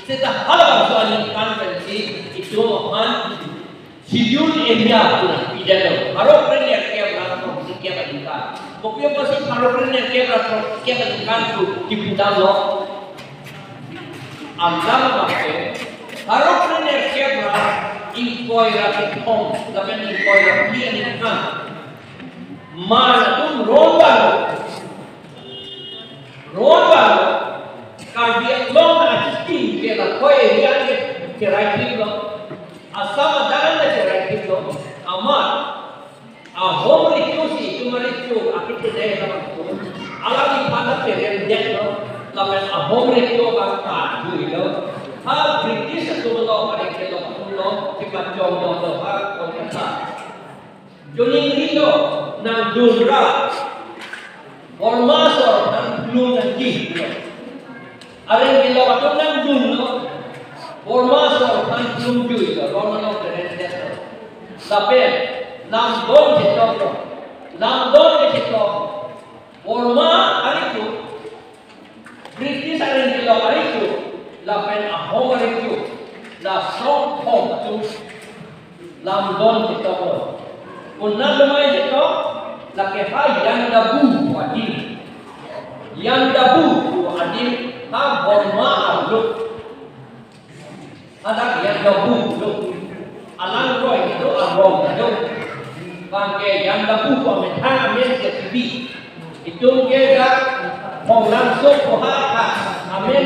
Setelah halaman soal konferensi itu han schedule area pun tidak. Harap kerana kerja berapa kerja berapa. Kopiah pasti harap kerana kerja berapa kerja berapa tu diputar loh. Amdal macam harap kerana kerja berapa impoi rakyat home, tapi impoi rakyat ni kan. Mana tu rombal. Karena long asisting kita kau yang cerai kita, asal jangan cerai kita, amat, home recusi, cuma recu, aku tidak tahu. Alam ini pada periode dia, tapi home recu apa juga. Hal British itu loh, ada kita loh, kita jom loh, hal kita. Jadi itu nang dura, ormas orang belum lagi. Ada yang bilang waktu nang dulu, ormas orang belum juga, orang orang berada. Tapi nang don itu, ormas hari itu, British ada yang bilang hari itu, lapen ahom hari itu, la strong home itu, nang don itu. Unang lumay itu, lakeha yang dabu adil, ha borma aluk, ada yang dabu aluk, alang roy itu arong itu, bangke yang dabu kami amen ketibi, itu kita langsung kohaka, amen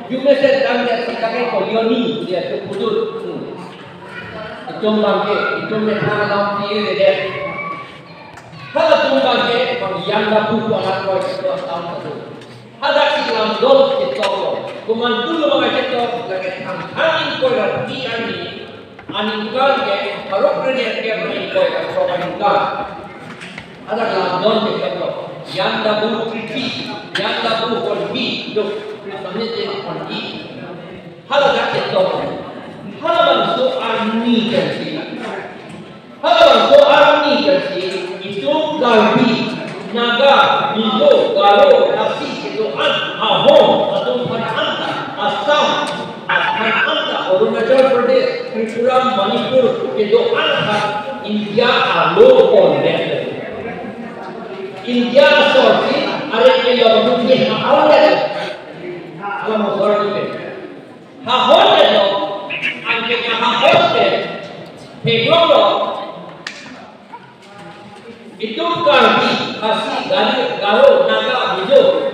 juga sedang dia sekarang kolioni dia tu pudut. Itu bangke, itu mereka dalam diri dia. Kalau tu bangke, yang dapat buat roy itu tahun itu. Ada dalam dol itu, kuman dulu bangke itu lagi angin kau lagi angin ke, kalau kerja dia beri kau angin. Ada dalam dol itu, yang dapat kriti, yang dapat konfi, itu namanya jadi konfi. Kalau dah itu. Halaman soal ni kersi, itu garbi, naga, mizo, garo, nasi, itu ahom, atau anta, Assam, Arunachal Pradesh, Tripura, Manipur, itu India alo konten. India sorti, ada yang lebih awal. Halaman soal ni, ahom itu. Angkat hostel, peglolo, itu karbi, kasih, garo, naga, bijo,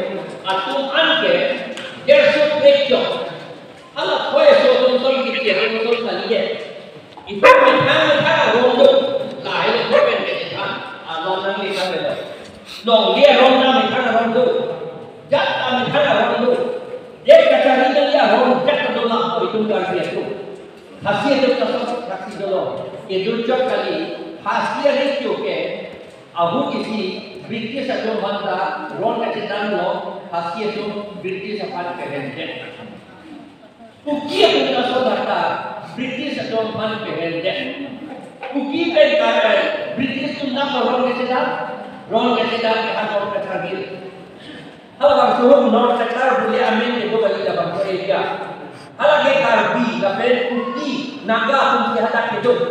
atum angkat, dia subrekjo. Alat kau yang soal kita, soal tadi itu mereka rondo, lain kau pendekkan, alam nanti kita bela. Dong dia rondo, jat rondo, dia kacari dia rondo, jat dolar itu karbi itu. Hasil itu terus saksi dulu. Itu cok kali hasil itu ke abu kisi British atau mana ron kecilan lo hasil itu British apa kehendak. Uki itu nasib data British atau mana kehendak. Uki kan British itu nama ron kecilan ke hati kecil. Kalau bang suruh non sektor boleh amin itu bagi dapat Korea. Kalau dia karbi, tapi putih naga pun sihat hidup.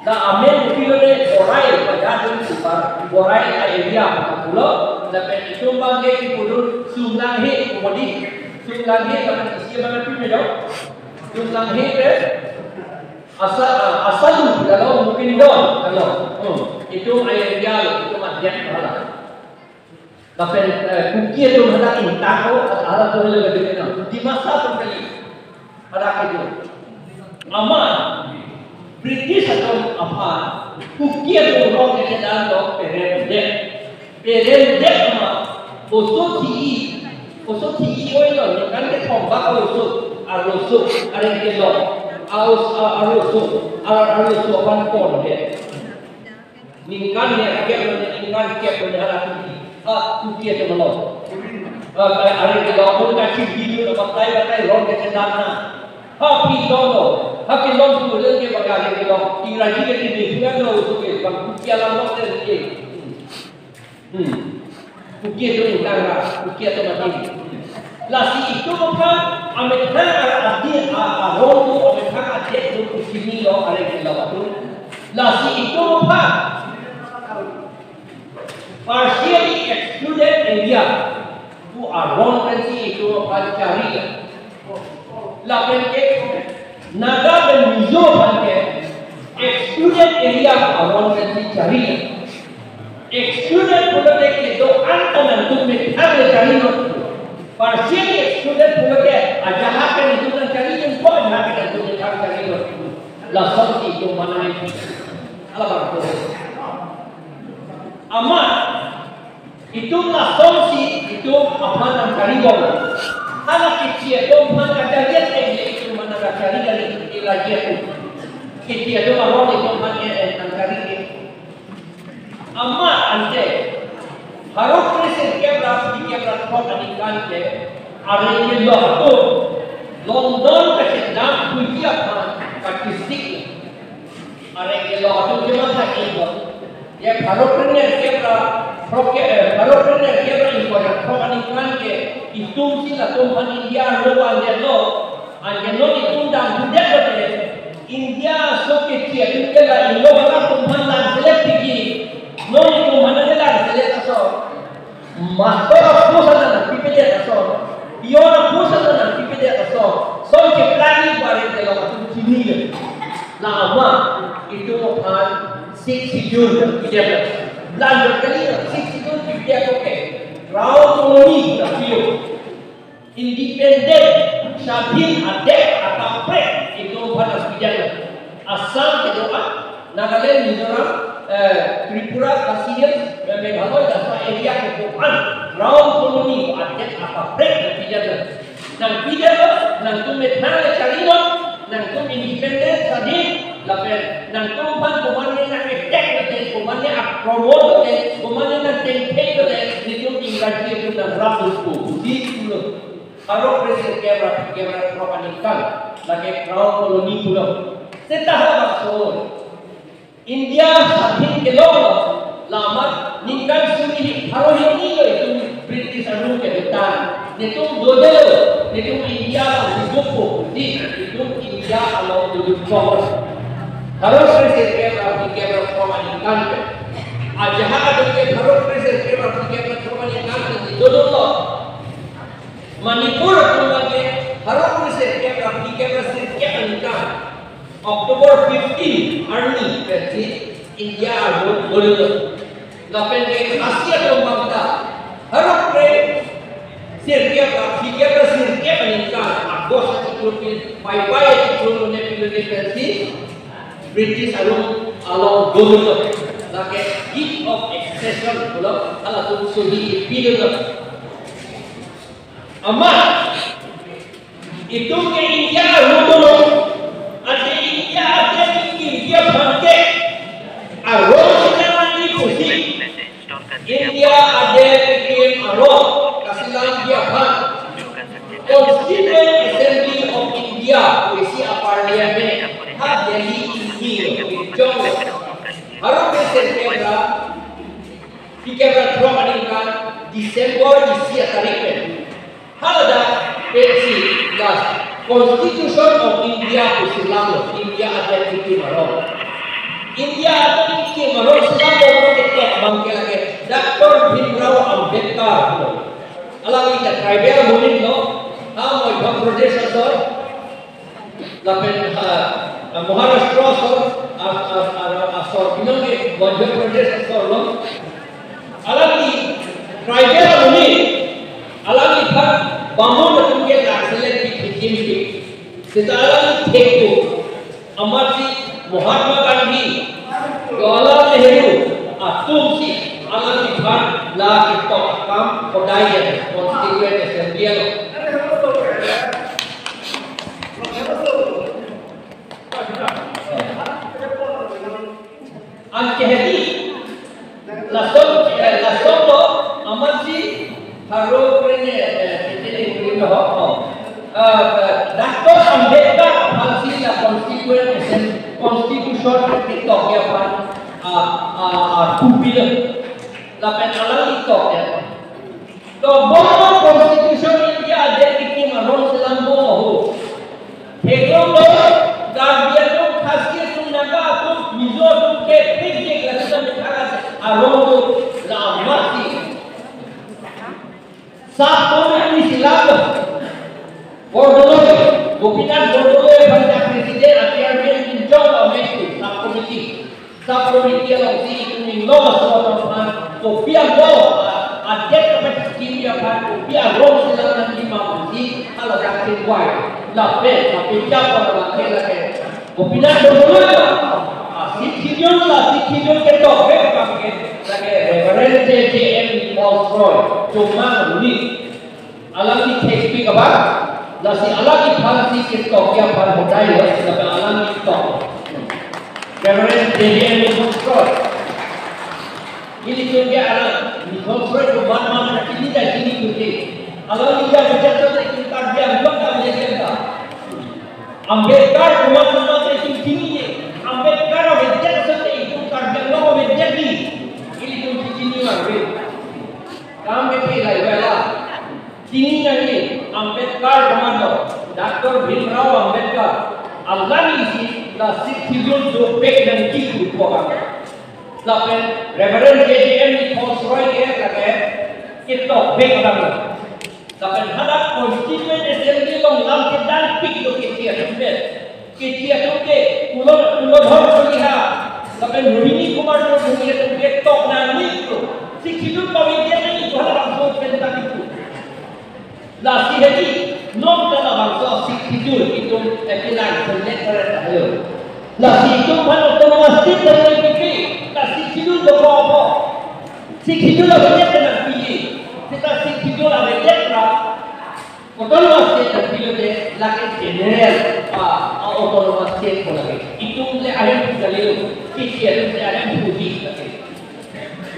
Nah, amin itu le orai pada super orai area pulau. Tapi itu bangke pulau sunglahi kemudian sunglahi kalau siapa yang punya sunglahi asal kalau mungkin kalau itu area itu macam mana? Tapi kuki itu hendak intako ada tu lagi dengan di masa tu kali ada itu aman British atau apa kuki itu orang yang sedang dok perempuan ama usul ti oilo ni kan ke tombak usul ada yang dok usul apa pun dia ningkan dia punya arah kuki itu melot. Hari itu orang kacil video dapat ron kecenderang na. Happy dolo, happy long tu lagi bagasi kita. Ingraji kita ini juga kalau usuke, bang kuki alam lot dia. Kuki itu enggak, kuki itu mati. La si itu bukan Amerika adik rondo Amerika adik itu sini lo ada di bawah tu. La si itu bukan partially excluded India. Tu aron pensi itu bukan cari. La penke naga dan Mizo penke excluded area aron pensi cari. Excluded boleh itu antanan tu mereka cari. Partially excluded boleh ajahakan itu dan cari yang kau ajahakan itu mereka cari. La sorti itu mana itu? Alam tu. Amat itulah solusi itu apa yang cari orang. Anak kecil itu mana kajian itu mana cari dari lagi itu. Kecil itu orang itu mana yang cari. Amat ante harus present kebra pernikahan ke ada yang tu London kesedang pujian statistik ada yang tu cuma sakit ya harus kebra informasi pernikahan ke itu sila tuhan India luar dia lo anje lo ditundang sudah betul India so kecil itu kalau lo orang tuhan lan selektif no itu mana jelas jelas so master pusat dan PPD so iona pusat dan PPD so so keplani pada dalam sini nama itu bukan 6 schedule tidak lanjut kali 6 schedule tidak oke round koloni tapi independen Syabin adek atau prek itu pada sekian asal kedua Nagaland Mizoram Tripura, Kashmir, Meghalaya dan area kebukan round koloni adek apa break dan pijat dan pijat dan tu metana carinon dan tu independen sadin lapen dan tu pan kumanya nak attack dan kumanya promote dan kumanya nak campaign dan itu ingresi itu dan ratus tu di tu kalau presiden kebra propanikan lagi round koloni pulau setahap maksud India saking kelolo lama ningkan suri harus ini itu British anu ke depan itu dodel itu India hidup di itu India alau hidup kau harus presiden kebra pemanikan aja ada ke harus presiden kebra pemanikan di dodol Manipur kemudian harus presiden kebra pemanikan October 15 Army versi India ada boleh lapan ke Asia Tenggara harap ke sirkia meningkat Agos itu pai itu nepilih versi British along dulu lapan heat of expression kalau ala tu suhi pilih amat itu ke India dulu ada India pakai arus dengan kursi India ada bikin arus kasihan dia pan Constituent Assembly of India kursi parlimen hak Delhi ini jauh harus presiden kebra pemanikan Desember isi tariknya hal ada versi gas Constitution of India Islam India ada bikin arus India ada bikin arus Islam kita bangkit lagi Dr. Bhimrao Ambedkar alam ini tribal movement lo Madhya Pradesh asal lapen Maharashtra asal binang Madhya Pradesh asal lo alam ini tribal movement alam ini kan bangun untuk kita select bikin kita alam ini tekuk Amar Mahatma Gandhi Jawaharlal Nehru Tumsi alam ini kan lah kita kam kodaya Constituent Assembly lo Angkehdi lason lo Amar harus punya Dr. Ambedkar hasil Constitution kita kiapan kubil lapan alam itu ya. To bono Constitution India ada Bordoloi, Gopinath Bordoloi bangsa presiden akhirnya mencoba mesu subkomiti yang si lolos soal kopiah lo adet kapasitas dia kan kopiah lo silakan lima di kalau jaksin wai lapel tapi siapa orang lagi Gopinath Bordoloi si kijon ketok pakai lagi Reverend JM Paul cuma ini alami teknik apa Nasi alami fancy ketok yang pada budaya tapi alami ketok Reverend JM Paul ini juga anak di Paul itu mana ini dah sini juga alami dia berjasa itu karya bukan dia Ambedkar rumah-rumah itu sini Ambedkar berjasa itu karya lo berjadi ini tu sini lagi kami pilih bela sini lagi Ambedkar komando Dr. Bhimrao Ambedkar Allah isi la sikhijon jo pek dan kiku ko lapen Reverend JM di Paulsroy ke lage kito pek orang lapen hadap constituent assembly long lam ke dan pik do kitia ke pulo dhor soliha lapen Rini Kumar do bhumi ke tok na mikro sikhijon pawidya ni hadap so penta kiku la sihati non kala bangsa sikhijon itu epilan selek pada la sikhijon pan otomatis dari pikir la sikhijon do apa sikhijon la banyak dengan pilih kita sikhijon la banyak otomatis terpilih de lagi general otomatis lagi itu le ada sekali kisah itu ada budi lagi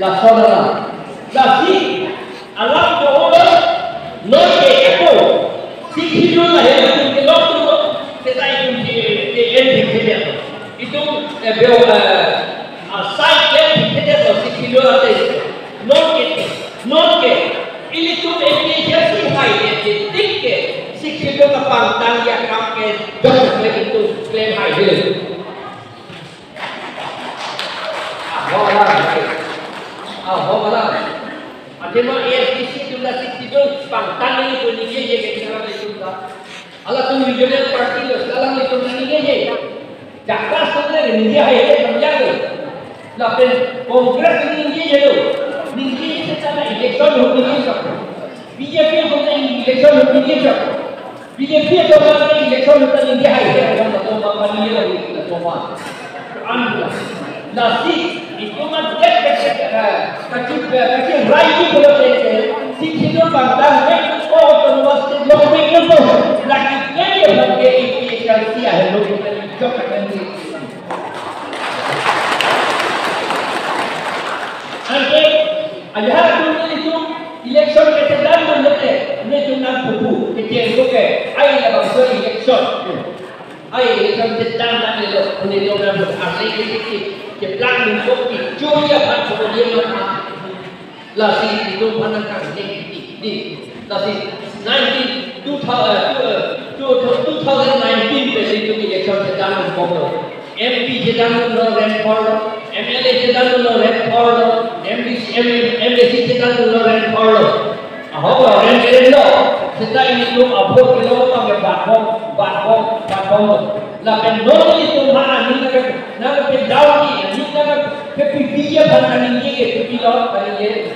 la saudara la si alam doa Noke aku sikhijon lah yang itu kita itu site yang kita sikhijon ada noke ini tu Indonesia sih hai dia sikhijon pantang yang kami jangan itu klaim hai dia Adema ASDC sudah sikhijon pangtan ini pun ini je kita itu dah. Allah tu regional party lo sekarang itu ini je. Jakar sebenarnya ini dia yang menjaga. Lapen kongres ini je lo. Ini secara election ini je. BJP punya election ini je. BJP punya election ini dia yang betul betul ini lagi semua. Anda nasi itu macam kacau rayu kalau saya sikhijon bangsa mereka otomatis lebih lebih lagi dia bagi implikasi yang lebih jauh lagi. Nanti ada itu election kita dalam nanti ini cuma buku kecil bukan ayat bangsa election election kita nanti lo ini cuma asli ke plan untuk dijual apa kemudian mana lasi itu mana kan di lasi 2019 itu election sedang berlaku MP sedang berlaku MLA sedang berlaku MDC sedang berlaku apa orang kerja sedang itu apa kilo pakai batong lapan non itu mana ni nak pedawai ni nak kepikiran bahkan ni ke kepilot kali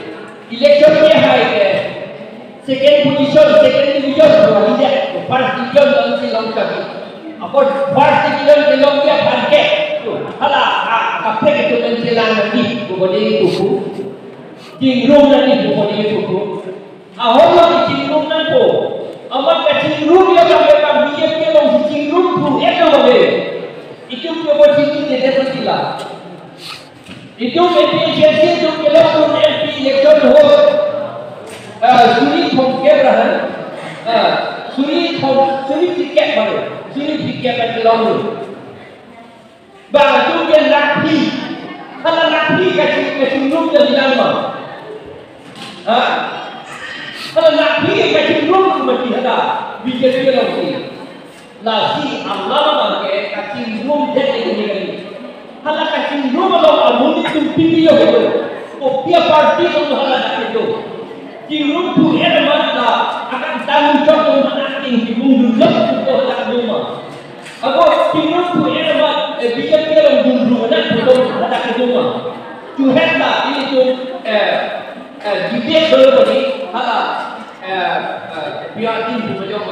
election ni hai ke second division dua dia first division dan si longka apa first division si longka bangke hala apa itu menjelang nanti boleh itu jingrung nanti boleh itu ahok lagi jingrung nanti amat jingrung dia sampai BJP long jingrung tu itu posisi dia tersilah. Itu PPSC itu kalau MP election host suri thongkebran suri tiket baru suri tiket berlalu. Baru dia nakhi kalau nakhi kasih room jadi lama. Kalau nakhi kasih room mesti ada BJP lagi. Nasi Allah makan kasih room jadi ni. Kalau kasih room kalau amun itu video itu, kopiah parti itu halah itu. Di room tu ada mana akan tanggung jawab untuk nanti dulu untuk nak rumah. Aku tinggal tu buat bikin dia dulu nak untuk ada ke rumah. Tuhan tak ini tu dibet dulu ni hala biar tim bujang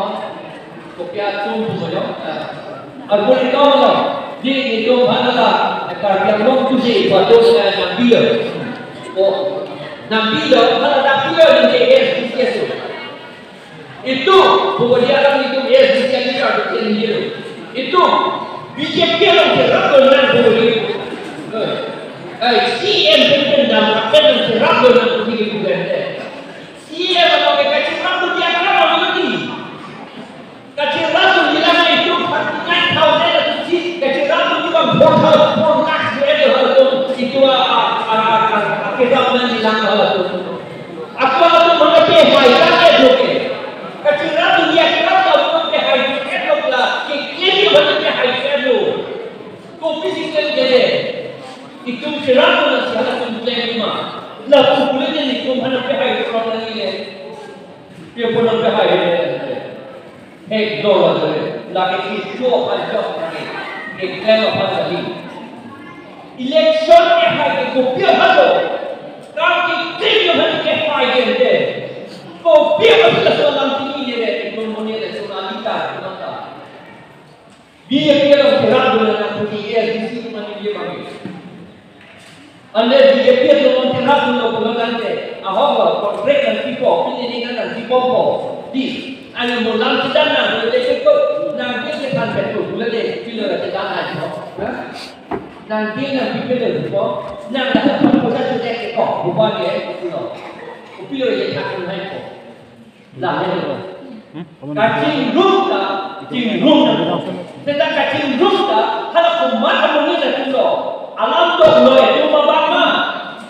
kopiat tu bujang. Aku ni tahu lah. Di itu hala kerja long tu je pada nampil. Oh nampil hala nampil ni SDC tu. Itu pemberian itu SDC ni ada sendiri. Itu BJP orang serap dengan pemberian. CM penting dalam akan serap dengan pemberian. CM kalau mereka serap tu dia akan apa lagi? Kacir ratu di mana itu artinya tahu dia tu si kacir ratu juga pornas dia itu kita menjelang hal itu. Aku tu mengerti baiknya tu ke. Kacir ratu dia kira tahu ke hai itu lah. Ini baca hai itu. Kopi sikit je. Itu serap tu salah satu lima. Lalu boleh ni tu mana ke hai itu orang ni. Dia pun ke hai. $1 lagi itu hajat lagi, ekor lagi. Election yang hari kopi halo, kalau kita hari kepai dia, kopi apa soalan tinggi dia, ekonomi dia soalita, kita. Biar kita orang terang dengan kopi di sini mana dia bagi. Anda dia orang terang dengan kopi dia, ahok kontrak dan tipu, ini dengan tipu di. Anda mulam sedang nak boleh cukup nanti kita akan betul boleh deh pilih sedang aja, nanti nak pilih tu, nak dapat proses tu dek kok, bukan dia pilih je tak boleh kok, dah ni kacing rum dah, kacing rum dah, sedang kacing rum dah, kalau kumat kamu ni dah tu alam tu loe tu bapa,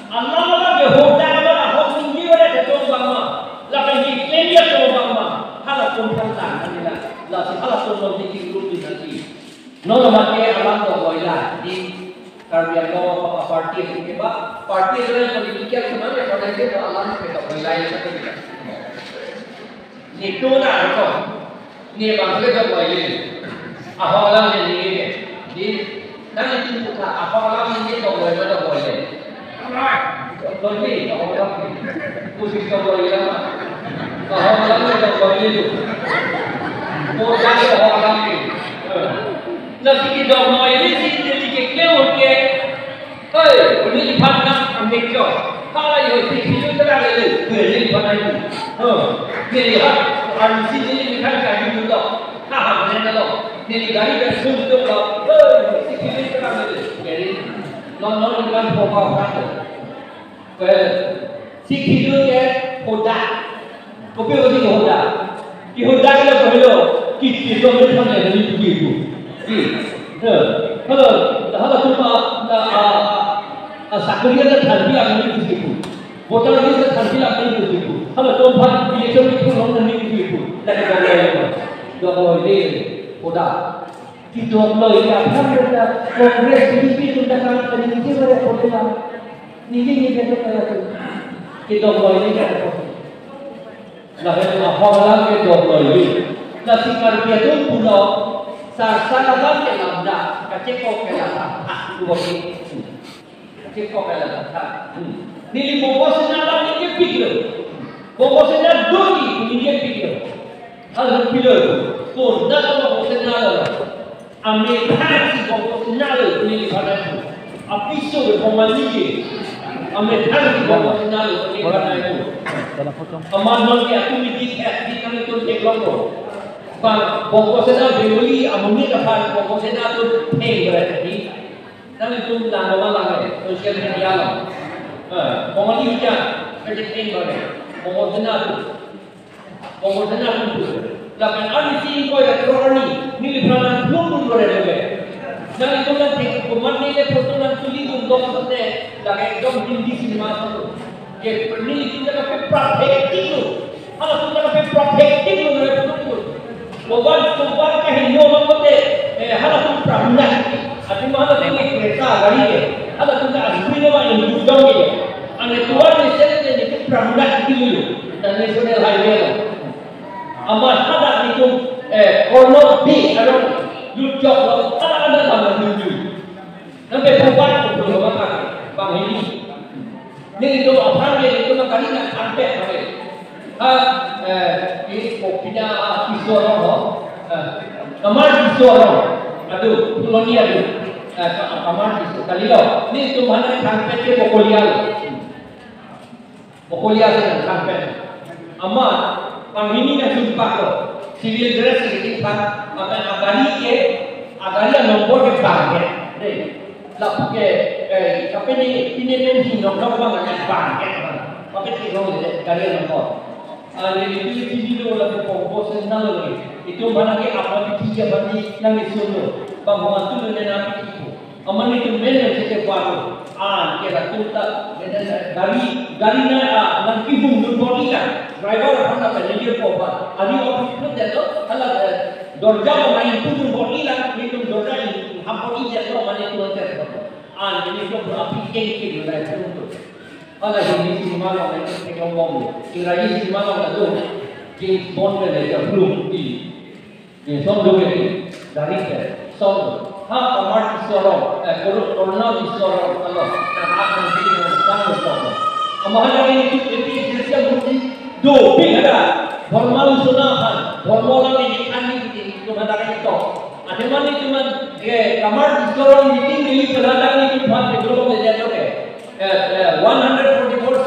alam apa dia hodang apa, hodang ni ada tu bapa, lapan di dia tu bapa. Hala kumpulan ni lah, lalu hala semua tinggi grup di sini. Nol makai alam tu boleh di kerja kau parti itu keba, parti itu yang politik sebenarnya pada itu alam kita boleh itu. Ni tu nak apa? Ni bangsa tu boleh. Apa alam ni di nanti tu kita apa alam ni tu boleh mana boleh. Boleh, apa alam ni? Musik tu boleh lah. Orang lama dah bagi itu, orang dah orang lama. Nanti kita mau ini sih jadi kekeu ke, ini lipat nak ambil kau. Kalau yang itu terang itu, beri lipat itu. Jadi orang sini ni kan kaki juga, mana lo? Jadi gari kan suntuk lo, itu terang itu. Jadi non kan pokok apa? Si kidu ke hoda. Kopi kopi hoda, ki hoda kita perlu kita boleh mana ni begitu. Kalau cuma sakriya tu tharbiya ni begitu, botol ni tu tharbiya ni begitu. Kalau tempat dia tu orang ni begitu, lagi boleh hoda. Kita boleh apa kita kongres ini sudah kami terima oleh hoda. Ni kita tu kita boleh kita. Lalu apa lagi boleh? Lalu kerja tu pulau sasaran yang lambda, kacau kelam, dua kali, kacau kelam. Nili bobo senarai ni pikir, bobo senarai doi ni pikir. Alam pikir tu, dah bobo senarai. Amerika si bobo senarai ni pada tu. Apiso pemali, Amerika si bobo senarai ni pada tu. Aman dia tu di kami tu teknologi. Bang bongko sena beli amuni dapat bongko sena tu pay berarti. Kami tu nama lagi sosial media lah. Bongko ni dia kerja pay berarti. Bongko sena tu. Lapan hari si kau yang terorani ni pernah pun berada. Jadi tu nanti pemat ni le foto nanti tulis dong sate lagi dong hindi sinema tu. Jadi ni kita dapat praktek itu. Kalau kita dapat praktek itu betul. Bukan kahiyo makote. Kalau kita pernah, ada mana tinggi kereta gari ke. Kalau kita asli nama yang duduk ke. Ane tuan ni saya ni pernah itu dan national highway. Amat ada itu Kono B ada jujur lo ada sama jujur. Sampai bukan belum makan bang ini. Ini itu apa dia itu kali nak sampai apa? Ini kopinya kisorong, kamar kisorong. Aduh, pulau ni aduh. Kamar kisor kali lo. Ini itu mana sampai ke Pokolia. Pokolia sedang sampai. Amat bang ini nak sumpah lo. Civil dress ini kan akan agari nombor ke bank deh. Lalu ke apa ini pensi nombor bank ni bank apa sih nombor deh agari nombor. Jadi itu lalu komposen nalo itu mana ke apa tiga bagi nanti solo bang mantu dengan apa itu. Aman itu mana setiap baru kira kita gari na nanti bundur body kan. Driver apa nak manager apa? Adi orang itu jatuh, kalau dorja main pun body lah, itu dorja ini body jatuh mana itu nanti apa? Jadi itu berapi kengkir lah itu. Kalau ini semua orang itu ngomong, kira ini semua orang itu James Bondเลยbelum di sondo ini dari sondo. Kamar disorong, corona disorong kalau nak akan jadi sangat sondo. Amalan ini itu dia mesti do ada formal sunahan formal ini kan ini cuma ada itu ada mana cuma kamar disorong meeting ini pelatihan itu buat belum menjadi 144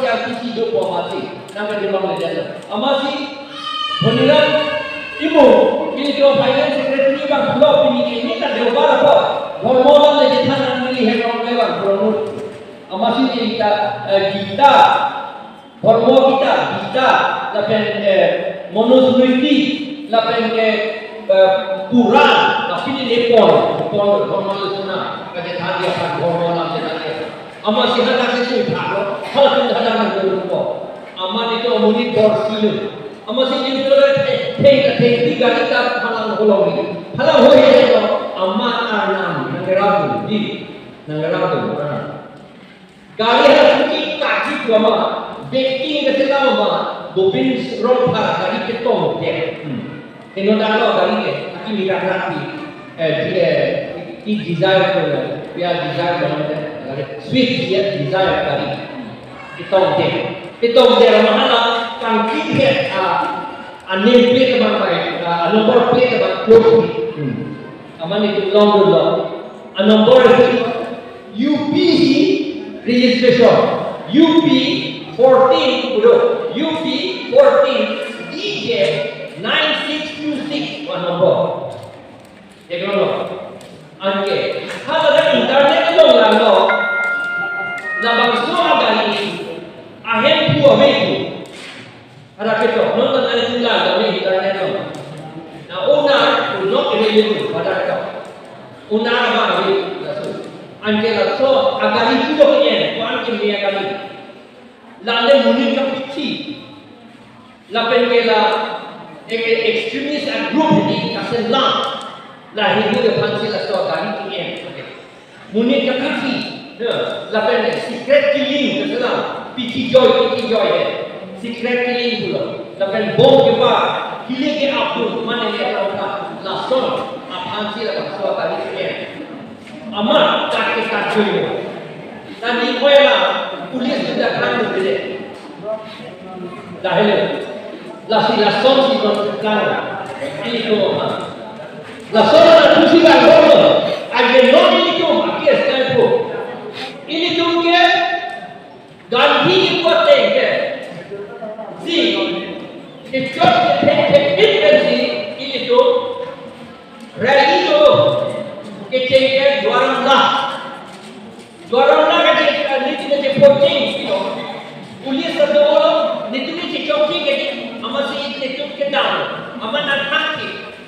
CRPC do masih nampak belum menjadi masih beneran ibu ini kalau finance secretary bang belum ini tak diubah apa formal ini tanah milih orang lewat beronut masih kita hormon kita lapen monosumiti lapen kurang tapi di lepon hormon sana kerja tadi apa hormon apa tadi ama sih ada sesuatu kalau kita ada yang berubah ama itu omuni porsilu ama sih itu tiga kita halang holong itu ama anam nangerabu kali harus kita kaji dua baking ke selama bobin roll dari ketong dia. Ini dah dari dia. Tapi mira rapi. Dia design dia design dari switch dia design dari ketong dia. Ketong dia mana kan kita name plate apa nomor plate apa code. Aman itu long dulu. Nomor UPC registration. UP 14 UP 14 DJ 9626 one number. Jadi angke. Kalau ada internet itu lalu, nabang semua kali akhir dua minggu. Ada kita nonton ada tulang dari internet itu. Nah, unar ini itu pada kita. Unar apa itu? Angke lalu agar itu doanya, angke dia kali. Lalu muni kapiti, lapen kela extremist group ini kasen lang, lah hidup depan sila soal ini. Muni kapiti, lapen secret killing keselam, piti joy, secret killing pula, lapen bom kepa, killing ke Abdul mana dia tahu tak, lason apaan sila soal ini. Amat tak joy. Tadi koyla pulis sudah kamu beli. Dahil lason si kan ini tu lason tu si kan bodoh. Agen non ini tu aki sekali tu. Ini tu ke Gandhi ikut ke. Si ikut ke ini tu rally tu ke Jualan lah kerja ni poting, pulis ada orang ni coaching kerja, ama si itu kedang, ama nak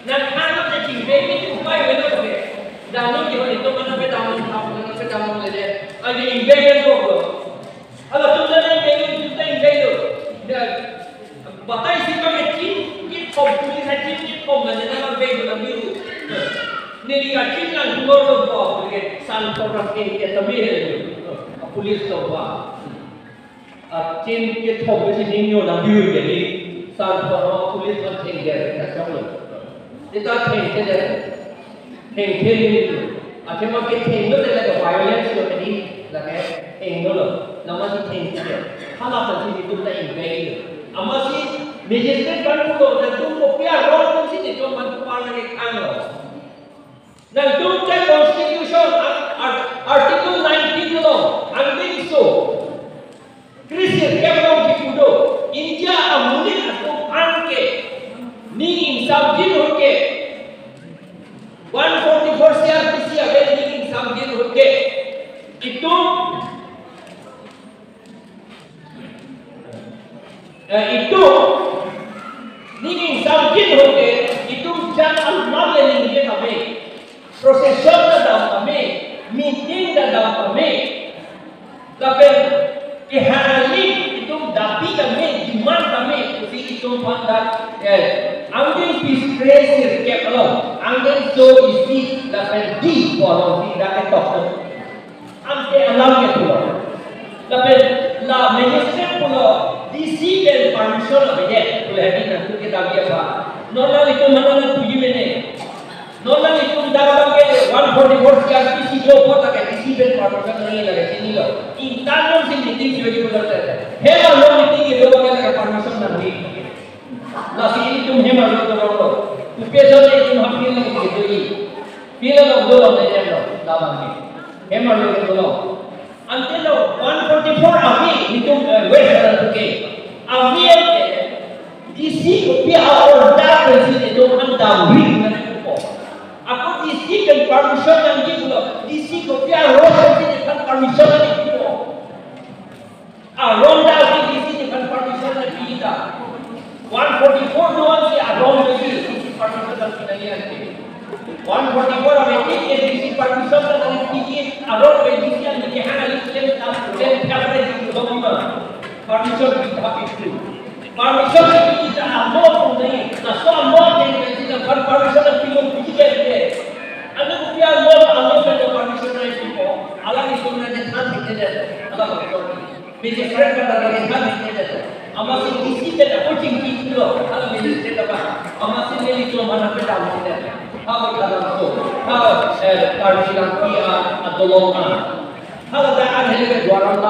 kerja tinggi itu upaya betul ke, dah ni itu mana pedang lede, ada investment tu, kalau tu dah investment, dah batai si kami kita pulis hati kita mana nak investment biru. Nili kacil yang dua orang boleh santoran ke tamil polis semua. Tim kita tahu sini nyo nak biru jadi santoran polis macam dia tak tahu. Kita theng thế theng theng à thế mà cái theng đó là cái violence rồi cái đi là cái theng đó rồi là mà cái theng thế hắn là phần gì cũng là invade à mà cái magistrate ban pulo là chúng có pia rồi cũng xin để cho ban pulo là cái ăn rồi nên chúng cái constitution article 19 đó anh biết số Christian cái đó cái pulo India amunin atau angke ni insam jin hoke 144 CRPC ada ni insam jin hoke itu ni insam jin hoke itu jangan malah ni dia kami prosesor dalam kami meeting dalam kami tapi kehali itu dapi kami demand kami itu pandang angin diskresi ke kalau angin so isi dapat di kalau tidak ketok ante alam itu dapat la minister pulo DC dan permission aja boleh ini nanti kita biasa nona itu mana tujuh ini nona itu dalam ke 144 CRPC job tak ke DC dan permission नहीं लगे sini lo internal sih meeting juga boleh hebat lo meeting itu boleh ke permission nanti nasi ini tuh hemat lo terlalu tu pesawat itu hampir lagi gitu ini pilih lo dulu aja lo dalam ini hemat lo terlalu until 144 abi itu west jalan tuke abi DC kopi awal dah presiden itu anda bring aku DC kan permission yang gitu lo DC kopi awal presiden kan permission yang gitu ronda DC kan permission yang kita 144 doang sih around lagi permission dan finalnya 144 ada DC permission dan tinggi around DC yang dikehan lagi dan coverage itu doang permission kita itu permission kita ambil नहीं ना सो ambil yang kita permission dan pilih kita itu anda kupiah ambil पे जो permission itu अलग ही सुनने के साथ दिखते जाते अलग मेरे फ्रेंड का लगे साथ दिखते जाते amasi isi dan coaching itu loh kalau minister apa amasi ini cuma mana pedang kita kalau dalam tu kalau karjian kia atau longa kalau dah ada yang jualan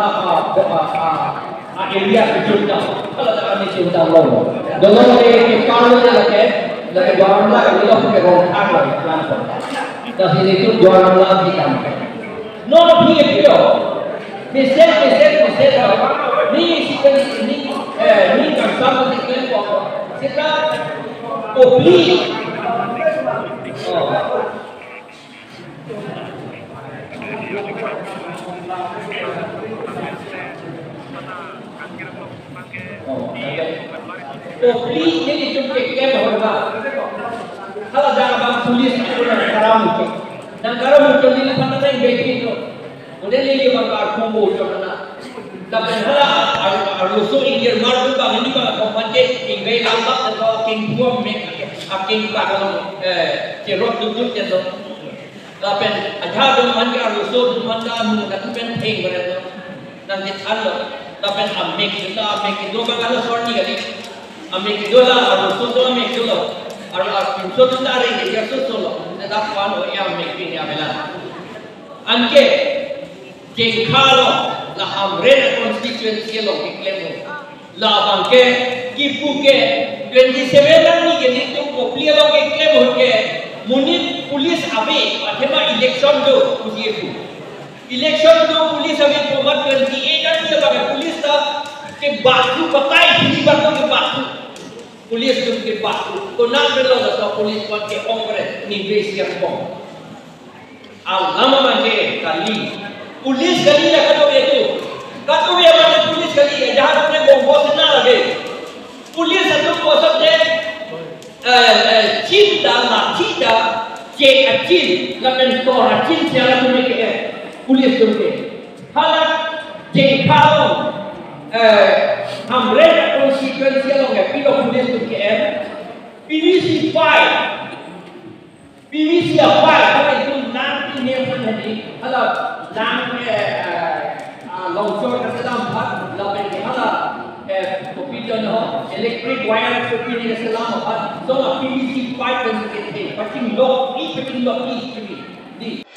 area kecilnya kalau dah ada cerita longa dolong ni kalau dia lagi jualan ini loh ke orang apa plan tu dah ini tu jualan lagi kan no dia mesej ni ni kan sama dengan apa kita obli obli jadi cuma kem hoga kalau dah bang polis itu karam dan karam itu ni pada yang begitu udah lagi bang arkumbu cuma tapi hala aruso ingin mardu bang ini bang kompanje ingin lambat atau king buam king kalau cerot duduk jatuh tapi ada dengan aruso dengan kamu tapi penting berada nanti halo tapi amek itu bang kalau sorry kali amek itu lah aruso tu amek itu lah aruso tu tarik dia susul tetap kawan yang amek ini amelan anke jengkalo la hamre constituency lo diklemo la banke kipu ke 27 ni ke nitu kopli lo ke klemo ke munit police abe athema election do kujibu election do police abe pomat 28 ni abe police ta ke batu pakai di batu ke batu police tu ke batu to na belo la police wat ke ongre ni base yang bom al nama manje kali police गली या कतो ये वाले पुलिस गली है जहाँ अपने गोंगो से ना लगे पुलिस अतुम को सब दे चिंता लाठीटा के अचिल लपन तो अचिल से अलग होने के है पुलिस तुमके हालांकि के खाओ हम रेड कॉन्सिक्वेंस लोगे पिलो पुलिस तुमके है PVC 5 kalau itu nanti yang menjadi kalau dan longsor ke dalam hal lebih hala opinion ho elect brick wire seperti ini selama. Soalnya PVC pipe dan seperti ini. Pacing lock, ini pacing lock ini.